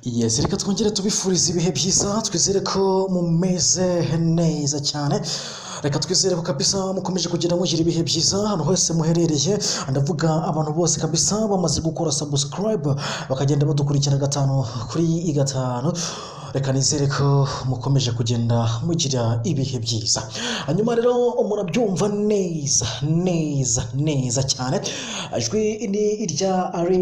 Yes, reka twongere tubifuriza ibihe byiza, twizere ko mumeze neza cyane. Reka twizere ko kabisa mukomeje kugenda mugira ibihe byiza ahantu hose muherereye. Ndavuga abantu bose kabisa bamaze gukora subscribe bakagenda badukurikira gatanu kuri gatanu. Reka nizere ko mukomeje kugenda mugira ibihe byiza. Hanyuma rero murabyumva neza cyane. Ajwi ni irya ari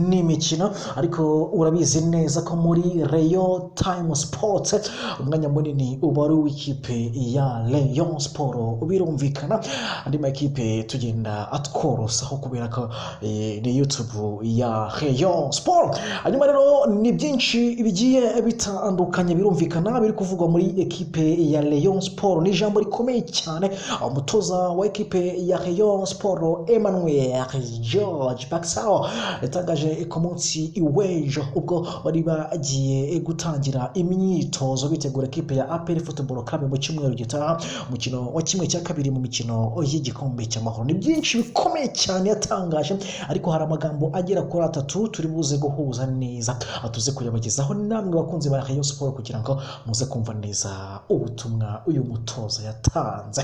ni imikino ariko urabizi neza ko muri Rayon Time Sport umwanya munini uba ari w'ikipe ya Rayon Sport, birumvikana andi makipe tugenda atworosaho kubera ko ni YouTube ya Rayon Sport. Hanyuma rero ni byinshi bigiye bitandukanye birumvikana biri kuvugwa muri ekipe ya Rayon Sport. Ni ijambo rikomeye cyane umutoza wa ekipe ya Rayon Sport Emmanuel George Baxao yatangaje ku munsi w'ejo ubwo bari bagiye gutangira imyitozo bitegura ekipe ya APR Football Club mu cyumweru gitaha umukino wa kimwe cya kabiri mu mikino y'igikombe cy'amahoro. Ni byinshi bikomeye cyane yatangaje ariko hari amagambo agera kuri atatu turi buze guhuza neza atuze kuyabagezaho namwe bakunzi ba Rayon Sport kugira ngo muze kumva neza ubutumwa uyu mutoza yatanze.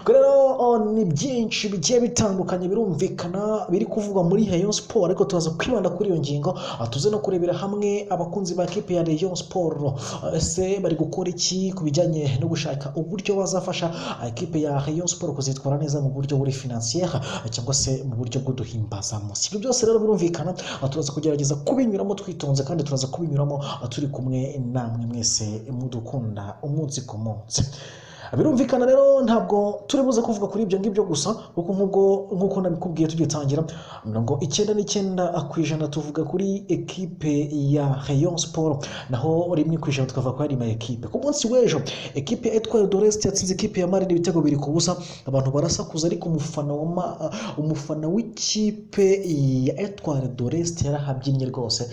Rero ni byinshi bigiye bitandukanye birumvikana biri kuvugwa muri Rayon Sport ariko tuzaza kwibanda kuri iyo ngingo tuze no kurebera hamwe abakunzi ba ekipe ya Rayon Sport ese bari gukora iki kubijyanye no gushaka uburyo bazafasha ekipe ya Rayon Sport kuzitwara neza mu buryo buri financier cyangwa se mu buryo bwo duhimbaza munsi. Ibyo byose rero birumvikana turaza kugerageza kubinyuramo twitonze kandi turaza kubinyuramo turi kumwe namwe mwese mudukunda umunsi ku munsi. Birumvikana rero ntabwo turi buze kuvuga kuri ibyo ngibyo gusa kuko nkuko nabikubwiye tugitangira 99% tuvuga kuri ekipe ya Rayon Sport naho 1% tukavuga ko ari ma ekipe. Ku munsi w'ejo ekipe Etoile de l'Est yatsinze ekipe ya Marine ibitego biri ku busa, abantu barasakuza ariko umufana w'ikipe ya Etoile de l'Est yarahabyinnye rwose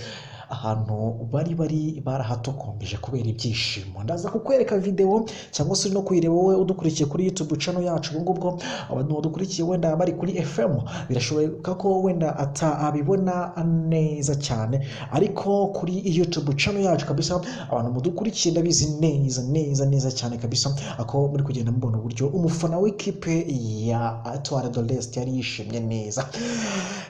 ahantu bari barahatokombeje kubera ibyishimo. Ndaza kukwereka video cyangwa se no kuyireba wowe udukurikiye kuri YouTube channel yacu. Ngubwo abantu badukurikiye wenda bari kuri FM birashoboka ko wenda abibona neza cyane ariko kuri YouTube channel yacu kabisa abantu mudukurikiye ndabizi neza cyane kabisa ako muri kugenda mubona uburyo umufana w'ikipe ya Etoile de l'Est yari yishimye neza.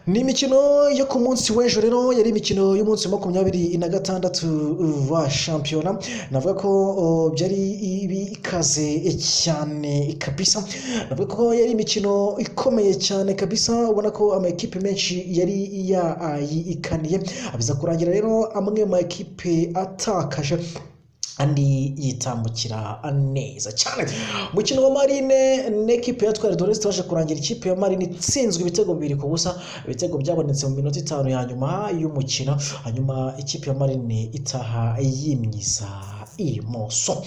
Ni imikino yo ku munsi w'ejo rero yari imikino y'umunsi 26 wa shampiyona. Navuga ko byari bikaze cyane kabisa, navuga ko yari imikino ikomeye cyane kabisa, ubona ko ama ekipe menshi yari yayikaniye abiza kurangira rero amwe mu ekipe atakaje andi yitambukira neza cyane. Mukino wa Marine n'ekipe ya Etoile de l'Est waje kurangira ikipe ya Marine itsinzwe ibitego bibiri ku busa. Ibitego byabonetse mu minota 5 ya nyuma y'umukino, hanyuma ikipe ya Marine itaha yimyiza imoso.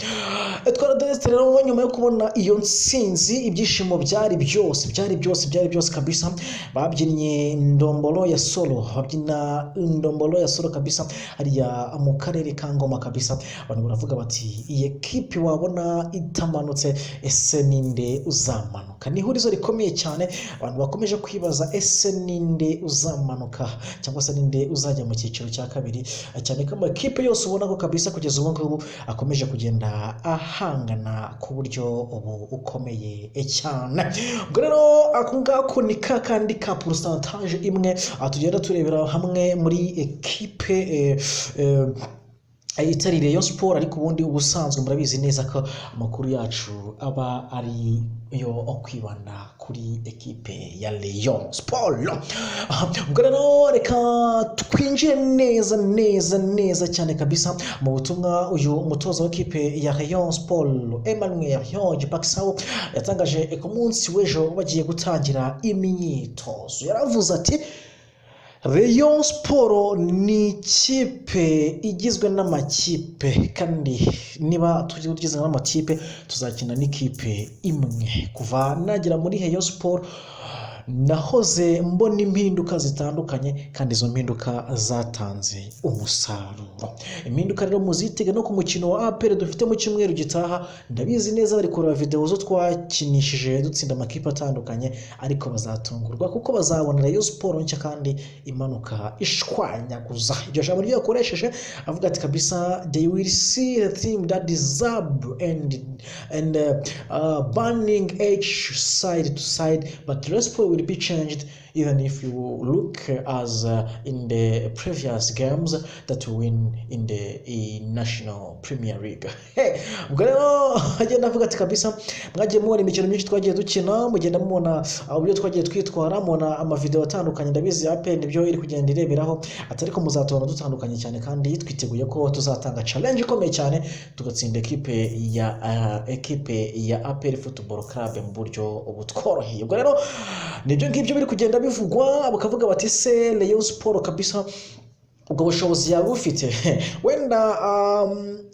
Etoile de l'Est rero nyuma yo kubona iyo nsinzi ibyishimo byari byose kabisa. Babyinnye ndombolo ya solo, babyina ndombolo ya solo kabisa hariya mu karere ka Ngoma kabisa. Abantu baravuga bati iyi ekipe wabona itamanutse ese ninde uzamanuka. Ni ihurizo rikomeye cyane, abantu bakomeje kwibaza ese ninde uzamanuka cyangwa se ninde uzajya mu cyiciro cya kabiri, cyane ko amakipe yose ubona ko kabisa kugeza ubu ngubu akomeje kugenda ahangana ku buryo ubu ukomeye cyane. Ubwo rero ako ngako ni kakandi ka pourcentage imwe tugenda turebera hamwe muri ekipe itari Rayon Sport ariko ubundi ubusanzwe murabizi neza ko amakuru yacu aba ari yo kwibanda kuri ekipe ya Rayon Sport. Ubwo rero reka twinjire neza cyane kabisa mu butumwa uyu umutoza wa ekipe ya Rayon Sport Emmanuel George Baxao yatangaje ku munsi w'ejo bagiye gutangira imyitozo. Yaravuze ati Rayon Sport ni ikipe igizwe n'amakipe kandi niba tugizwe n'amakipe tuzakina n'ikipe imwe. Kuva nagera muri Rayon Sport nahoze mbona impinduka zitandukanye kandi izo mpinduka zatanze umusaruro. Impinduka rero muzitega no ku mukino wa APR dufite mu cyumweru gitaha, ndabizi neza bari kureba video zo twakinishije dutsinda amakipe atandukanye, ariko bazatungurwa kuko bazabona Rayon Sport nshya kandi imanuka ishwanyaguza. Iryo jambo ryo yakoresheje avuga ati kabisa they will see a team that deserve and burning each side to side, but the sport will be changed even if you look as in the previous games that win in the National Premier League. Ubwo rero agenda avuga ati kabisa mwagiye mubona imikino myinshi twagiye dukina, mugenda mubona uburyo twagiye twitwara, mubona amavideo atandukanye, ndabizi APR nibyo iri kugenda ireberaho, atari ko muzatubona dutandukanye cyane kandi twiteguye ko tuzatanga challenge ikomeye cyane tugatsinda ekipe ya APR Football Club mu buryo butworoheye. Ubwo rero nibyo ngibyo biri kugenda bivugwa, bakavuga bati se Rayon Sport kabisa ubwo bushobozi yawe ufite wenda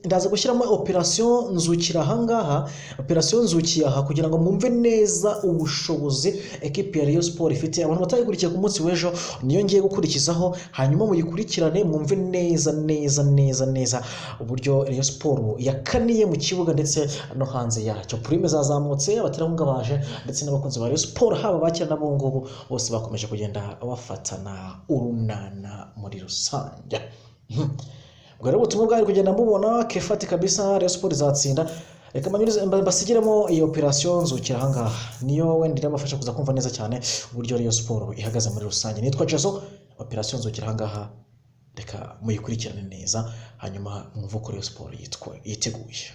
ndaza gushyiramo operation nzukira ahangaha, operation nzukiye aha kugira ngo mwumve neza ubushobozi ekipe ya Rayon Sport ifite. Abantu batayikurikiye ku munsi w'ejo niyo ngiye gukurikizaho, hanyuma muyikurikirane mwumve neza uburyo Rayon Sport yakaniye mu kibuga ndetse no hanze yacyo. Prime zazamutse, abaterankunga baje ndetse n'abakunzi ba Rayon Sport haba bakira nabo ngubu bose bakomeje kugenda bafatana urunana muri rusange. Ubwo rero ubutumwa bwari kugenda mubona kefati kabisa Rayon Sport izatsinda. Reka manyurize basigiremo iyi operation nzukira ahangaha, niyo wenda irabafasha kuza kumva neza cyane uburyo Rayon Sport ihagaze muri rusange. Nitwa Jezo, operation nzukira ahangaha, reka muyikurikirane neza hanyuma mwumve ko Rayon Sport yiteguye.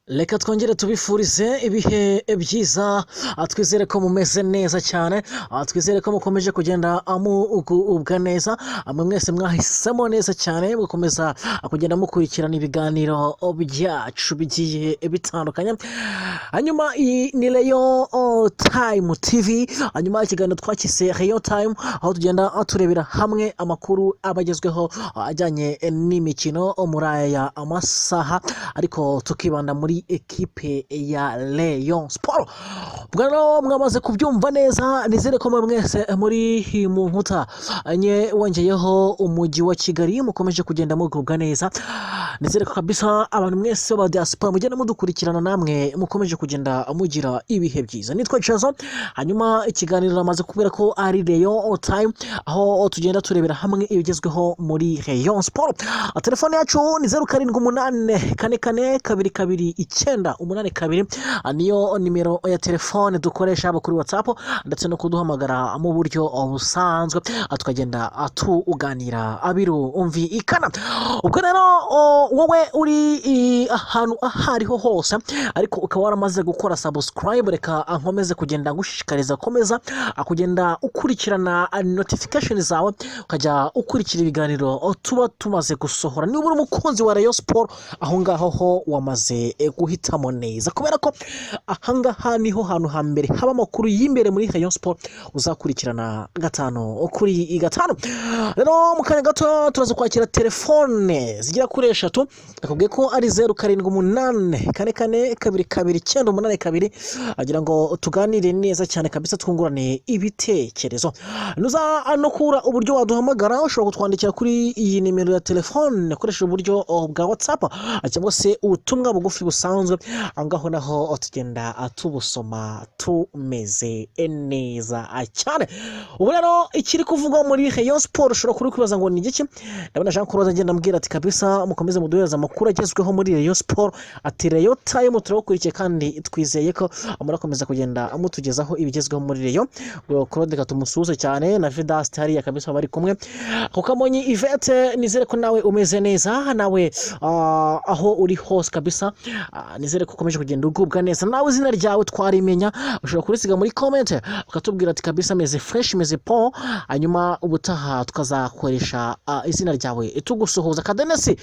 Reka twongere tubifurize ibihe byiza, twizere ko mumeze neza cyane, twizere ko mukomeje kugenda mugubwa neza, mwese mwahisemo neza cyane mukomeza kugenda mukurikirana ibiganiro byacu bigiye bitandukanye. Hanyuma ni Rayon Time TV, hanyuma ikiganiro twakise Rayon Time, aho tugenda turebera hamwe amakuru abagezweho ajyanye n'imikino muri aya amasaha, ariko tukibanda muri ekipe ya Rayon Sport. Bwana mwamaze kubyumva neza, nizere ko mwese muri mu nkuta nye wongeyeho umujyi wa Kigali mukomeje kugenda mugubwa neza. Nizere ko kabisa abantu mwese ba diaspora mugenda mudukurikirana namwe mukomeje kugenda mugira ibihe byiza. Nitwa Chazo, hanyuma ikiganiro namaze kubwira ko ari Rayon Time, aho tugenda turebera hamwe ibigezweho muri Rayon Sport. Telefone yacu ni 0788422982, niyo nimero ya telefone dukoresha haba kuri WhatsApp ndetse no kuduhamagara mu buryo busanzwe, tukagenda tuganira abiru umvikana. Ubwo rero wowe uri ahantu ahariho hose ariko ukaba waramaze gukora subscribe, reka nkomeze kugenda gushishikariza komeza kugenda ukurikirana notification zawe, ukajya ukurikira ibiganiro tuba tumaze gusohora. Niba uri umukunzi wa Rayon Sport, aho ngaho ho wamaze guhitamo neza, kubera ko ahangaha niho hantu hambere haba amakuru y'imbere muri Rayon Sport uzakurikirana gatano kuri gatano. Rero mu kanya gato turaza kwakira telefone zigira kuri 3, nakubwiye ko ari 0788422982, agira ngo tuganire neza cyane kabisa, twungurane ibitekerezo. Nuza no kura uburyo waduhamagara, ushobora kutwandikira kuri iyi nimero ya telefone ukoresheje uburyo bwa WhatsApp cyangwa se ubutumwa bugufi busanzwe, angaho naho tugenda tubusoma tumeze neza cyane. Ubu rero ikiri kuvugwa muri Rayon Sport ushobora kuri kwibaza ngo ni igiki. Ndabona Jean Claude agenda ambwira ati kabisa mukomeze muduhereza amakuru agezweho muri Rayon Sport, ati Rayon Time turabakurikiye kandi twizeye ko murakomeza kugenda mutugezaho ibigezweho muri Rayon. Claude katumusuze cyane na Vidast hariya kabisa bari kumwe. Kukamonyi Yvette, nizere ko nawe umeze neza, nawe aho uri hose kabisa, nizere ko ukomeje kugenda ugubwa neza. Nawe izina ryawe twarimenya, ushobora kurisiga muri comment ukatubwira ati kabisa meze fresh meze po, hanyuma ubutaha tukazakoresha izina ryawe tugusuhuza. Kadenesi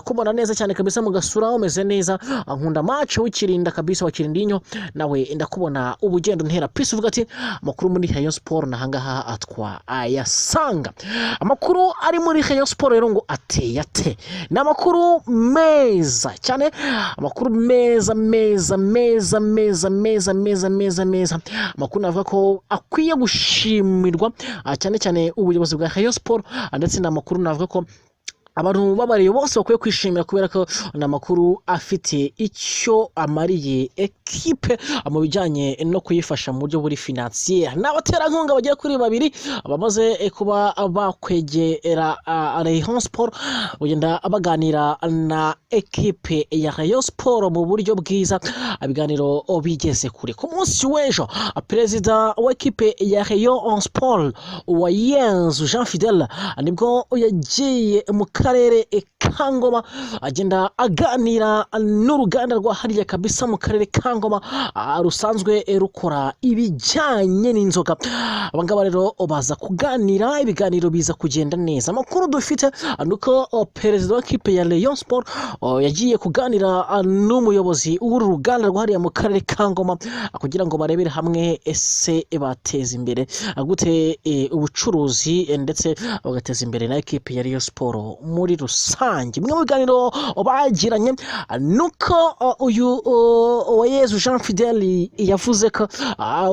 ndakubona neza cyane kabisa mu gasura umeze neza nkunda match w'ikirinda kabisa wakirindinyo nawe ndakubona ubugendo ntera peace uvuga ati amakuru muri Rayon Sport nahangaha atwa ayasanga amakuru ari muri Rayon Sport rero ngo ateye ate namakuru meza cyane amakuru meza amakuru navuga ko akwiye gushimirwa cyane cyane ubuyobozi bwa Rayon Sport ndetse n'amakuru navuga ko abantu babariye bose bakwiye kwishimira kubera ko namakuru afite icyo amariye equipe mu bijyanye no kuyifasha mu buryo buri financier n'abaterankunga bagiye kuri babiri bamaze kuba bakwegera Rayon Sport ugenda baganira na equipe ya Rayon Sport mu buryo bwiza ibiganiro bigeze kure ku munsi w'ejo perezida wa equipe ya Rayon Sport Wayenzu Jean Fidel nibwo yagiye mu karere Kangoma agenda aganira n'uruganda rwa hariya kabisa mu karere Kangoma rusanzwe rukora ibijyanye n'inzoga abangaba rero baza kuganira ibiganiro biza kugenda neza amakuru dufite nuko perezida wa equipe ya Rayon Sport yagiye kuganira n'umuyobozi w'uru ruganda rwa hariya mu karere Kangoma kugira ngo barebere hamwe ese bateza imbere gute ubucuruzi ndetse bagateza imbere na equipe ya Rayon Sport muri rusange mwe mu biganiro bagiranye nuko uyu Wayezu Jean Fidel yavuze ko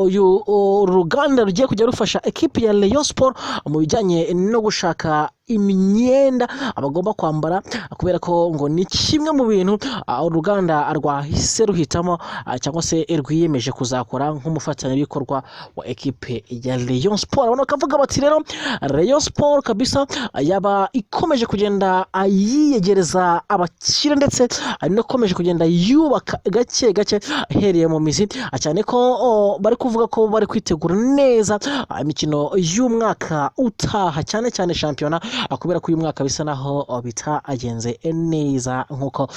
uyu ruganda rugiye kujya rufasha equipe ya Rayon Sport mu bijyanye no gushaka imyenda abagomba kwambara kubera ko ngo ni kimwe mu bintu uruganda rwahise ruhitamo cyangwa se rwiyemeje kuzakora nk'umufatanyabikorwa wa equipe ya Rayon Sport abona kavuga bati rero Rayon Sport kabisa yaba ikomeje kugenda yiyegereza abakire ndetse anakomeje kugenda yubaka gake gake ahereye mu mizi cyane ko bari kuvuga ko bari kwitegura neza imikino y'umwaka utaha cyane cyane shampiyona kubera ko uyu mwaka bisa naho bitagenze neza nkuko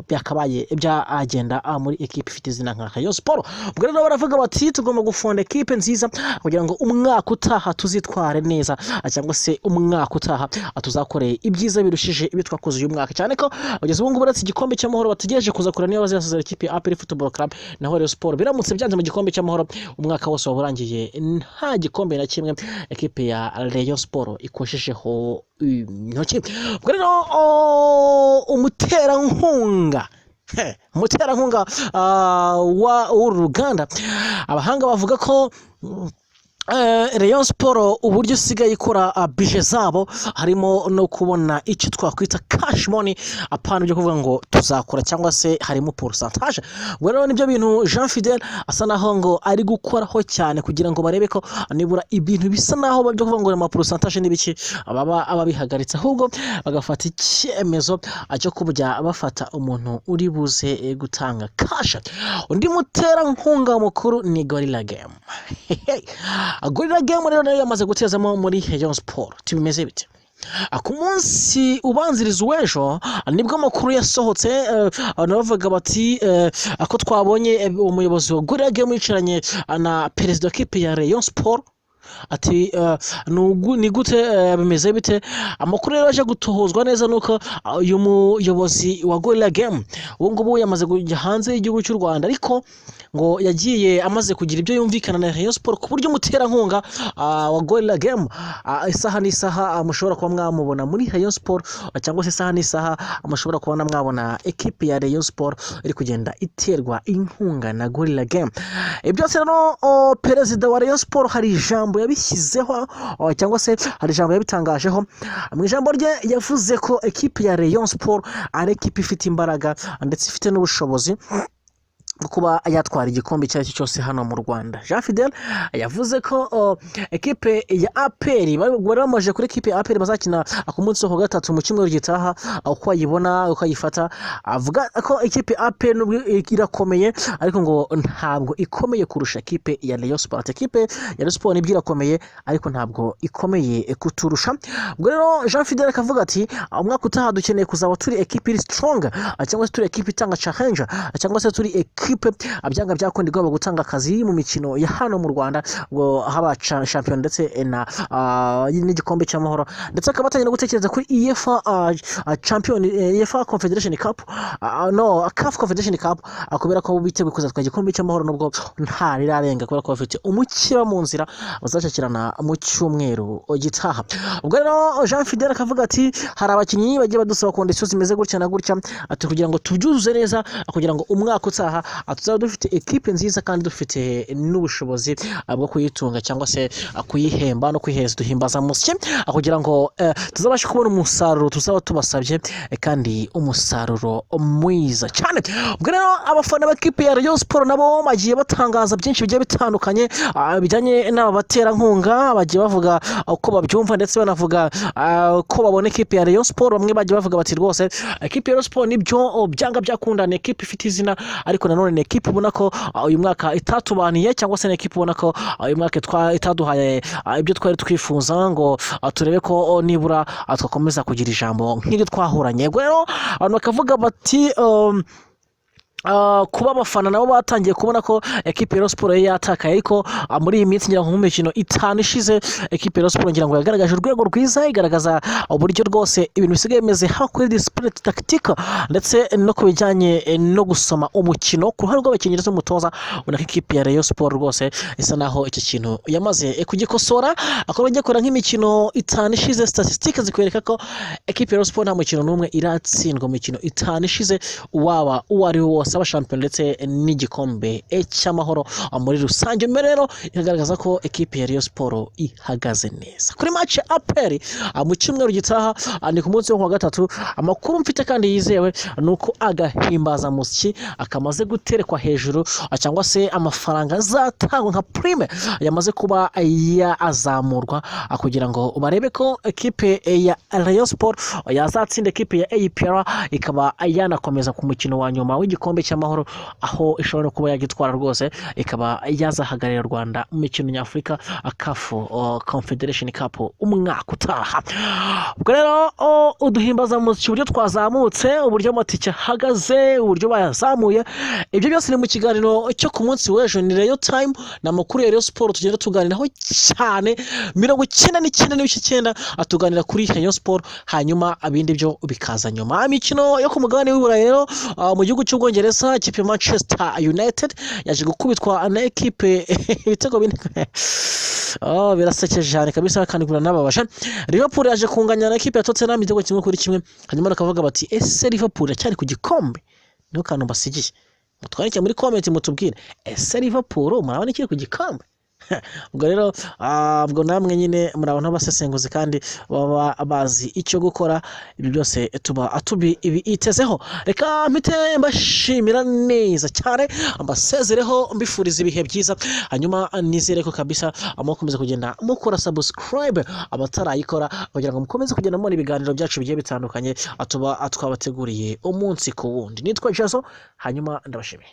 byakabaye byagenda muri equipe ifite izina nka Rayon Sport ubwo rero baravuga bati tugomba gufonda equipe nziza kugira ngo umwaka utaha tuzitware neza cyangwa se umwaka utaha tuzakore ibyiza birushije ibi twakoze uyu mwaka cyane ko bageze ubu ngubu baretse igikombe cy'amahoro bategereje kuza kurana niyo bazasazira equipe ya APR Football Club na Rayon Sport biramutse byanze mu gikombe cy'amahoro umwaka wose waburangiye nta gikombe na kimwe equipe ya Rayon Sport ikoshejeho intoki ubwo rero umuterankunga wa uruganda abahanga bavuga ko Rayon Sport uburyo usigaye ikora budget zabo harimo no kubona icyo twakwita cash money apana byo kuvuga ngo tuzakora cyangwa se harimo pourcentage rero nibyo bintu Jean Fidel asa naho ngo ari gukoraho cyane kugira ngo barebe ko nibura ibintu bisa naho byo kuvuga ngo ama pourcentage nibiki ababihagaritse ahubwo bagafata icyemezo cyo kubya bafata umuntu uri buze gutanga cash undi mutera nkunga mukuru ni Gorilla Game Gorilla Game rero yamaze gutezamo muri Rayon Sport tibimeze bite ku munsi ubanziriza w'ejo nibwo amakuru yasohotse nabavuga bati ako twabonye umuyobozi wa Gorilla Game yicaranye na perezida w'ikipe ya Rayon Sport ati ni gute bimeze bite amakuru rero aje gutohozwa neza nuko uyu muyobozi wa Gorilla Game ubu ngubu yamaze kujya hanze y'igihugu cy'u Rwanda ariko ngo yagiye amaze kugira ibyo yumvikana na Rayon Sport ku buryo umuterankunga wa Gorilla Game isaha n'isaha mushobora kuba mwamubona muri Rayon Sport cyangwa se isaha n'isaha mushobora kubona mwabona equipe ya Rayon Sport iri kugenda iterwa inkunga na Gorilla Game byose rero perezida wa Rayon Sport hari ijambo yabishyizeho cyangwa se hari ijambo yabitangajeho mu ijambo rye yavuze ko equipe ya Rayon Sport ari equipe ifite imbaraga ndetse ifite n'ubushobozi kuba yatwara igikombe cyacyo cyose hano mu Rwanda. Jean Fidel yavuze ko equipe ya APR bamaje kuri equipe ya APR bazakina ku munsi wa gatatu mu cyumweru gitaha uko ayibona uko ayifata avuga ko equipe ya APR irakomeye ariko ngo ntabwo ikomeye kurusha equipe ya Rayon Sport. Equipe ya Rayon Sport nibyo irakomeye ariko ntabwo ikomeye kuturusha. Ubwo rero Jean Fidel akavuga ati umwaka utaha dukeneye kuzaba turi equipe strong cyangwa se turi equipe itanga challenge cyangwa se turi equipe byanga byakundi igomba gutanga akazi mu mikino ya hano mu Rwanda ngo haba champion ndetse na n'igikombe cy'amahoro ndetse akaba atangira gutekereza kuri UEFA champion UEFA Confederation Cup no CAF Confederation Cup akubera ko biteguye kuzatwara igikombe cy'amahoro nubwo nta rirarenga kubera ko bafite umukiba mu nzira bazacakirana mu cyumweru gitaha. Ubwo rero Jean Fidel akavuga ati hari abakinnyi bagiye badusaba conditions zimeze gutya na gutya ati kugira ngo tubyuzuze neza kugira ngo umwaka utaha tuzaba dufite equipe nziza kandi dufite n'ubushobozi bwo kuyitunga cyangwa se kuyihemba no kwiheza duhimbaza musye kugira ngo tuzabashe kubona umusaruro tuzaba tubasabye kandi umusaruro mwiza cyane. Ubwo rero abafana b'equipe ya Rayon Sport nabo bagiye batangaza byinshi bigiye bitandukanye bijyanye n'aba baterankunga bagiye bavuga uko babyumva ndetse banavuga ko babona equipe ya Rayon Sport bamwe bagiye bavuga bati rwose equipe ya Rayon Sport nibyo byanga byakundana equipe ifite izina ariko nanone ni equipe ubona ko uyu mwaka itatubaniye cyangwa se ni equipe ubona ko uyu mwaka itaduhaye ibyo twari twifuza ngo turebe ko nibura twakomeza kugira ijambo nk'iri twahuranye. Ubwo rero abantu bakavuga bati kuba abafana nabo batangiye kubona ko equipe ya Rayon Sport yatakaye ariko muri iyi minsi ngira ngo mu mikino 5 ishize equipe ya Rayon Sport ngira ngo yagaragaje urwego rwiza igaragaza uburyo rwose ibintu bisigaye bimeze ha kuri discipline tactique ndetse no kubijyanye no gusoma umukino ku ruhande rw'abakinnyi ndetse n'umutoza ubona ko equipe ya Rayon Sport rwose isa naho iki kintu yamaze kugikosora akaba agikora nk'imikino 5 ishize statistics zikwereka ko equipe ya Rayon Sport nta mukino n'umwe iratsindwa mu mikino 5 ishize waba uwari wose abashampion ndetse n'igikombe cy'amahoro muri rusange. Rero iragaragaza ko equipe ya Rayon Sport ihagaze neza kuri match APR mu cyumweru gitaha ni ku munsi wo kuwa gatatu. Amakuru mfite kandi yizewe nuko agahimbaza musyi akamaze guterekwa hejuru cyangwa se amafaranga azatangwa nka prime yamaze kuba yazamurwa kugira ngo barebe ko equipe ya Rayon Sport yazatsinda equipe ya APR ikaba yanakomeza ku mukino wa nyuma w'igikombe cy'amahoro aho ishobora kuba yagitwara rwose ikaba yazahagarira Rwanda mu mikino nyafurika CAF Confederation Cup umwaka utaha. Ubwo rero uduhimbaza mu buryo twazamutse uburyo amatike ahagaze uburyo bayazamuye ibyo byose ni mu kiganiro cyo ku munsi w'ejo ni Rayon Time na makuru ya Rayon Sport tugenda tuganiraho cyane 99.9 atuganira kuri Rayon Sport hanyuma abindi byo bikaza nyuma. Imikino yo ku mugabane w'Iburayi rero mu gihugu cy'Ubwongereza ikipe Manchester United yaje gukubitwa na equipe ibitego bine birasekeje cyane kabisa kandi gura nababasha. Liverpool yaje kunganya na equipe ya Tottenham igitego kimwe kuri kimwe hanyuma bakavuga bati ese Liverpool cyari ku gikombe niho kantu basigiye mutwandike muri comment mutubwire ese Liverpool murabona iki ku gikombe. Ubwo rero ubwo namwe nyine muri abantu basesenguzi kandi baba bazi icyo gukora ibi byose tuba itubiitezeho. Reka mpite mbashimira neza cyane ambasezereho mbifuriza ibihe byiza hanyuma nizere ko kabisa amukomeza kugenda mukora subscribe abatarayikora kugira ngo mukomeze kugenda mubona ibiganiro byacu bigiye bitandukanye atuba twabateguriye umunsi ku wundi. Nitwa Jazo hanyuma ndabashimiye.